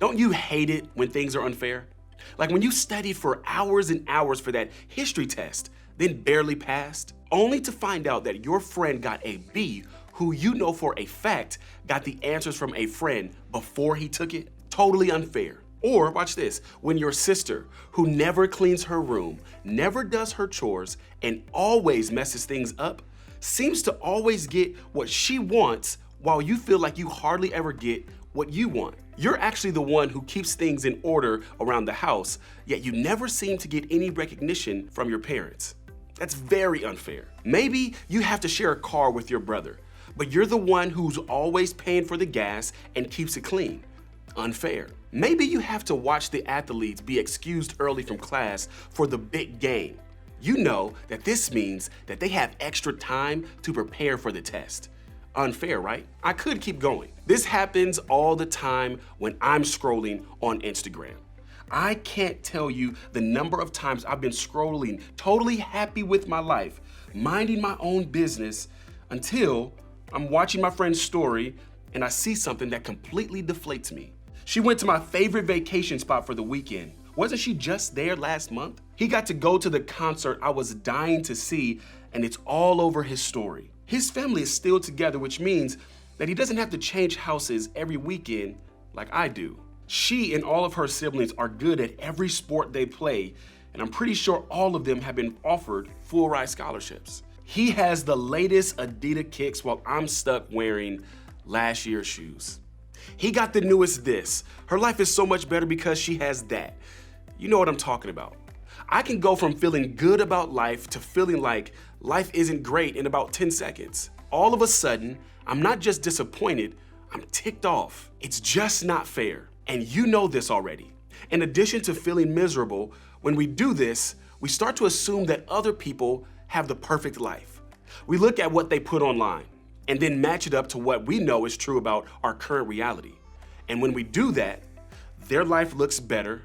Don't you hate it when things are unfair? Like when you studied for hours and hours for that history test, then barely passed, only to find out that your friend got a B who you know for a fact got the answers from a friend before he took it? Totally unfair. Or watch this, when your sister, who never cleans her room, never does her chores, and always messes things up, seems to always get what she wants while you feel like you hardly ever get what you want. You're actually the one who keeps things in order around the house, yet you never seem to get any recognition from your parents. That's very unfair. Maybe you have to share a car with your brother, but you're the one who's always paying for the gas and keeps it clean. Unfair. Maybe you have to watch the athletes be excused early from class for the big game. You know that this means that they have extra time to prepare for the test. Unfair, right? I could keep going. This happens all the time when I'm scrolling on Instagram. I can't tell you the number of times I've been scrolling, totally happy with my life, minding my own business, until I'm watching my friend's story and I see something that completely deflates me. She went to my favorite vacation spot for the weekend. Wasn't she just there last month? He got to go to the concert I was dying to see, and it's all over his story. His family is still together, which means that he doesn't have to change houses every weekend like I do. She and all of her siblings are good at every sport they play, and I'm pretty sure all of them have been offered full ride scholarships. He has the latest Adidas kicks while I'm stuck wearing last year's shoes. He got the newest this. Her life is so much better because she has that. You know what I'm talking about. I can go from feeling good about life to feeling like life isn't great in about 10 seconds. All of a sudden, I'm not just disappointed, I'm ticked off. It's just not fair. And you know this already. In addition to feeling miserable, when we do this, we start to assume that other people have the perfect life. We look at what they put online and then match it up to what we know is true about our current reality. And when we do that, their life looks better,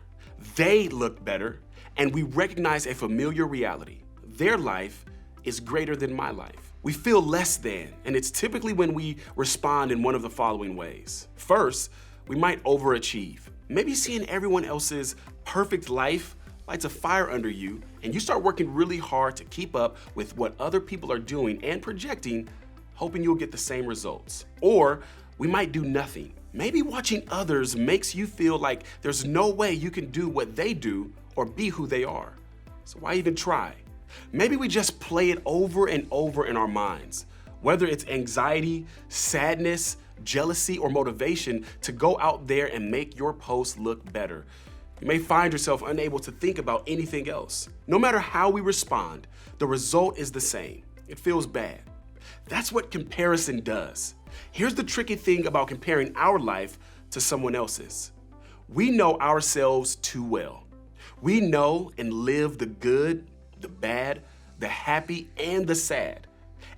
they look better, and we recognize a familiar reality. Their life is greater than my life. We feel less than, and it's typically when we respond in one of the following ways. First, we might overachieve. Maybe seeing everyone else's perfect life lights a fire under you, and you start working really hard to keep up with what other people are doing and projecting, hoping you'll get the same results. Or we might do nothing. Maybe watching others makes you feel like there's no way you can do what they do or be who they are. So why even try? Maybe we just play it over and over in our minds, whether it's anxiety, sadness, jealousy, or motivation to go out there and make your post look better. You may find yourself unable to think about anything else. No matter how we respond, the result is the same. It feels bad. That's what comparison does. Here's the tricky thing about comparing our life to someone else's. We know ourselves too well. We know and live the good, the bad, the happy, and the sad.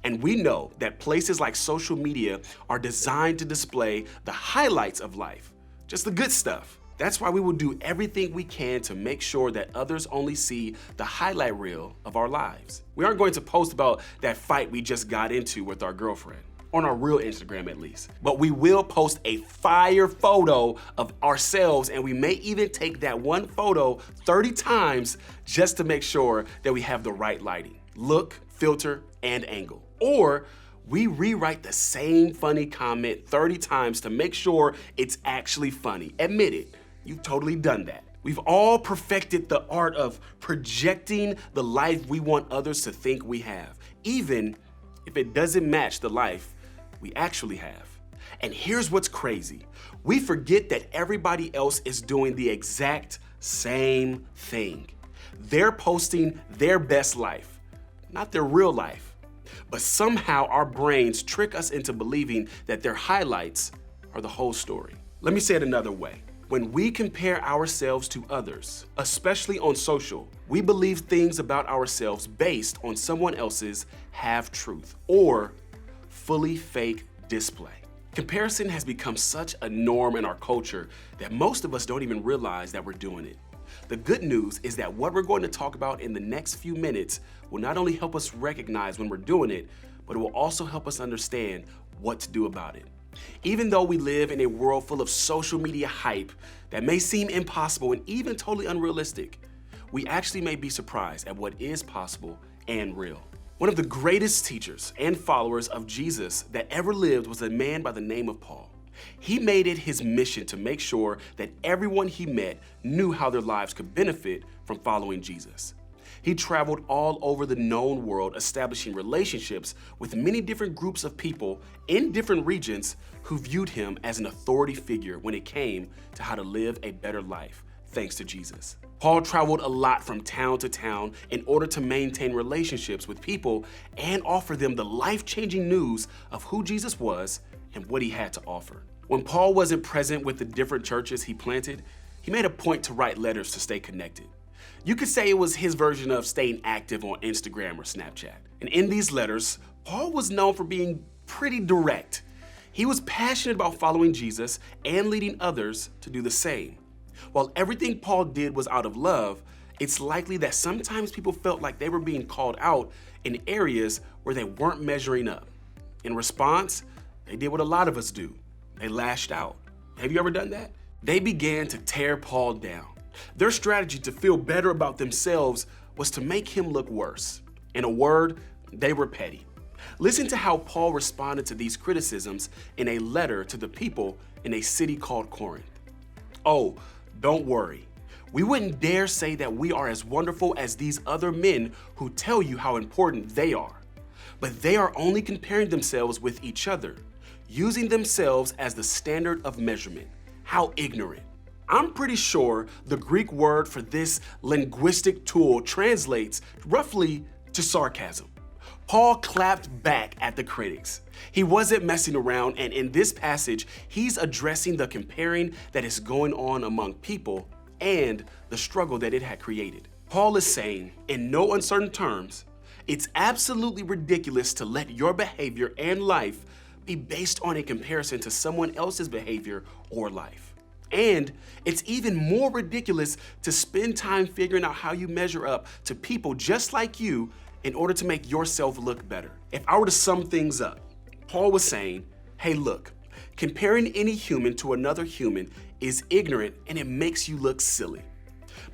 And we know that places like social media are designed to display the highlights of life, just the good stuff. That's why we will do everything we can to make sure that others only see the highlight reel of our lives. We aren't going to post about that fight we just got into with our girlfriend, on our real Instagram at least. But we will post a fire photo of ourselves, and we may even take that one photo 30 times just to make sure that we have the right lighting, look, filter, and angle. Or we rewrite the same funny comment 30 times to make sure it's actually funny. Admit it. You've totally done that. We've all perfected the art of projecting the life we want others to think we have, even if it doesn't match the life we actually have. And here's what's crazy. We forget that everybody else is doing the exact same thing. They're posting their best life, not their real life. But somehow our brains trick us into believing that their highlights are the whole story. Let me say it another way. When we compare ourselves to others, especially on social, we believe things about ourselves based on someone else's half-truth or fully fake display. Comparison has become such a norm in our culture that most of us don't even realize that we're doing it. The good news is that what we're going to talk about in the next few minutes will not only help us recognize when we're doing it, but it will also help us understand what to do about it. Even though we live in a world full of social media hype that may seem impossible and even totally unrealistic, we actually may be surprised at what is possible and real. One of the greatest teachers and followers of Jesus that ever lived was a man by the name of Paul. He made it his mission to make sure that everyone he met knew how their lives could benefit from following Jesus. He traveled all over the known world, establishing relationships with many different groups of people in different regions who viewed him as an authority figure when it came to how to live a better life, thanks to Jesus. Paul traveled a lot from town to town in order to maintain relationships with people and offer them the life-changing news of who Jesus was and what he had to offer. When Paul wasn't present with the different churches he planted, he made a point to write letters to stay connected. You could say it was his version of staying active on Instagram or Snapchat. And in these letters, Paul was known for being pretty direct. He was passionate about following Jesus and leading others to do the same. While everything Paul did was out of love, it's likely that sometimes people felt like they were being called out in areas where they weren't measuring up. In response, they did what a lot of us do. They lashed out. Have you ever done that? They began to tear Paul down. Their strategy to feel better about themselves was to make him look worse. In a word, they were petty. Listen to how Paul responded to these criticisms in a letter to the people in a city called Corinth. "Oh, don't worry. We wouldn't dare say that we are as wonderful as these other men who tell you how important they are. But they are only comparing themselves with each other, using themselves as the standard of measurement. How ignorant." I'm pretty sure the Greek word for this linguistic tool translates roughly to sarcasm. Paul clapped back at the critics. He wasn't messing around, and in this passage, he's addressing the comparing that is going on among people and the struggle that it had created. Paul is saying, in no uncertain terms, it's absolutely ridiculous to let your behavior and life be based on a comparison to someone else's behavior or life. And it's even more ridiculous to spend time figuring out how you measure up to people just like you in order to make yourself look better. If I were to sum things up, Paul was saying, hey, look, comparing any human to another human is ignorant and it makes you look silly.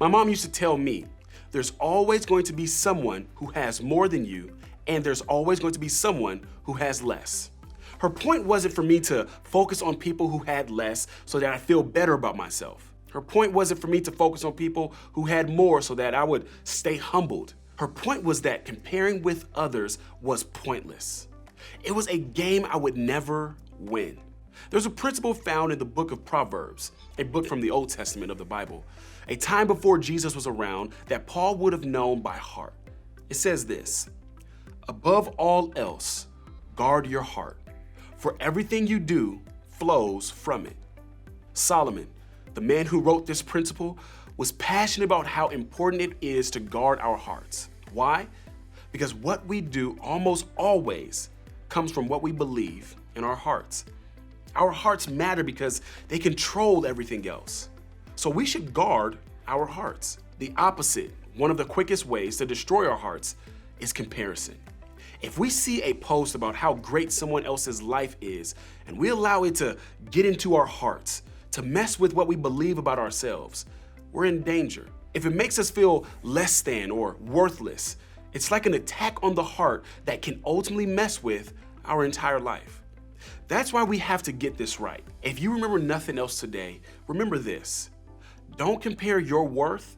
My mom used to tell me, there's always going to be someone who has more than you, and there's always going to be someone who has less. Her point wasn't for me to focus on people who had less so that I feel better about myself. Her point wasn't for me to focus on people who had more so that I would stay humbled. Her point was that comparing with others was pointless. It was a game I would never win. There's a principle found in the book of Proverbs, a book from the Old Testament of the Bible, a time before Jesus was around that Paul would have known by heart. It says this, above all else, guard your heart, for everything you do flows from it. Solomon, the man who wrote this principle, was passionate about how important it is to guard our hearts. Why? Because what we do almost always comes from what we believe in our hearts. Our hearts matter because they control everything else. So we should guard our hearts. The opposite, one of the quickest ways to destroy our hearts, is comparison. If we see a post about how great someone else's life is, and we allow it to get into our hearts, to mess with what we believe about ourselves, we're in danger. If it makes us feel less than or worthless, it's like an attack on the heart that can ultimately mess with our entire life. That's why we have to get this right. If you remember nothing else today, remember this. Don't compare your worth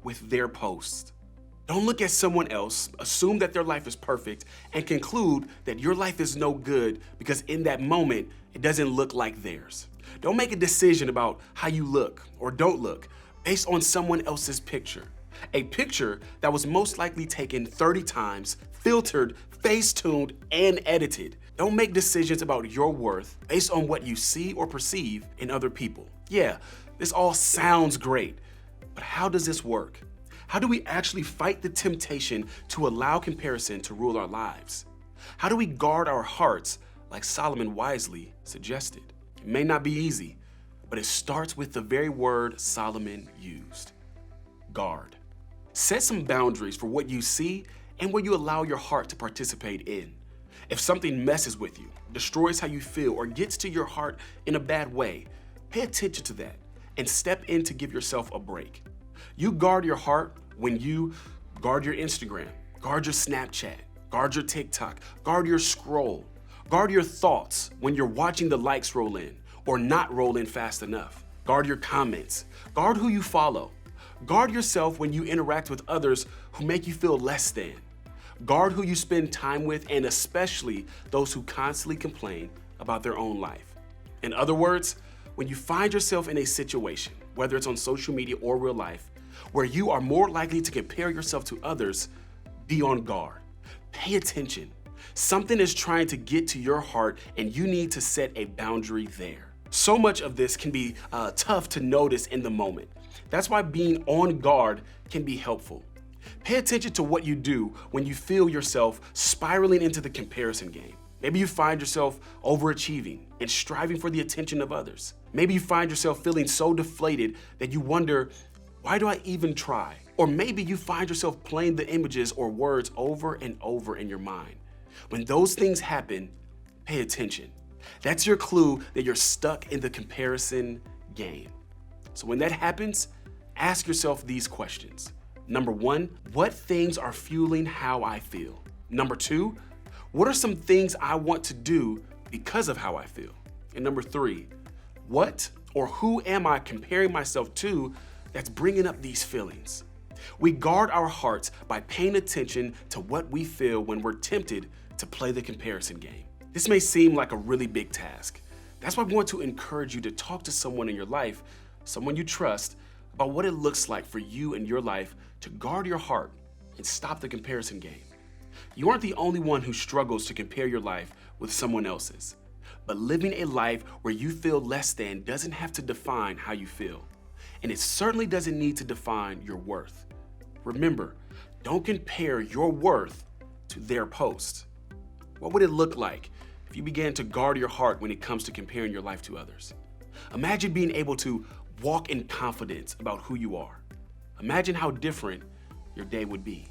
with their post. Don't look at someone else, assume that their life is perfect, and conclude that your life is no good because in that moment, it doesn't look like theirs. Don't make a decision about how you look or don't look based on someone else's picture. A picture that was most likely taken 30 times, filtered, face-tuned, and edited. Don't make decisions about your worth based on what you see or perceive in other people. Yeah, this all sounds great, but how does this work? How do we actually fight the temptation to allow comparison to rule our lives? How do we guard our hearts like Solomon wisely suggested? It may not be easy, but it starts with the very word Solomon used, guard. Set some boundaries for what you see and what you allow your heart to participate in. If something messes with you, destroys how you feel, or gets to your heart in a bad way, pay attention to that and step in to give yourself a break. You guard your heart when you guard your Instagram, guard your Snapchat, guard your TikTok, guard your scroll, guard your thoughts when you're watching the likes roll in or not roll in fast enough. Guard your comments, guard who you follow. Guard yourself when you interact with others who make you feel less than. Guard who you spend time with, and especially those who constantly complain about their own life. In other words, when you find yourself in a situation, whether it's on social media or real life, where you are more likely to compare yourself to others, be on guard. Pay attention. Something is trying to get to your heart, and you need to set a boundary there. So much of this can be tough to notice in the moment. That's why being on guard can be helpful. Pay attention to what you do when you feel yourself spiraling into the comparison game. Maybe you find yourself overachieving and striving for the attention of others. Maybe you find yourself feeling so deflated that you wonder, why do I even try? Or maybe you find yourself playing the images or words over and over in your mind. When those things happen, pay attention. That's your clue that you're stuck in the comparison game. So when that happens, ask yourself these questions. Number 1, what things are fueling how I feel? Number 2, what are some things I want to do because of how I feel? And number 3, what or who am I comparing myself to that's bringing up these feelings? We guard our hearts by paying attention to what we feel when we're tempted to play the comparison game. This may seem like a really big task. That's why I want to encourage you to talk to someone in your life, someone you trust, about what it looks like for you in your life to guard your heart and stop the comparison game. You aren't the only one who struggles to compare your life with someone else's, but living a life where you feel less than doesn't have to define how you feel, and it certainly doesn't need to define your worth. Remember, don't compare your worth to their post. What would it look like if you began to guard your heart when it comes to comparing your life to others? Imagine being able to walk in confidence about who you are. Imagine how different your day would be.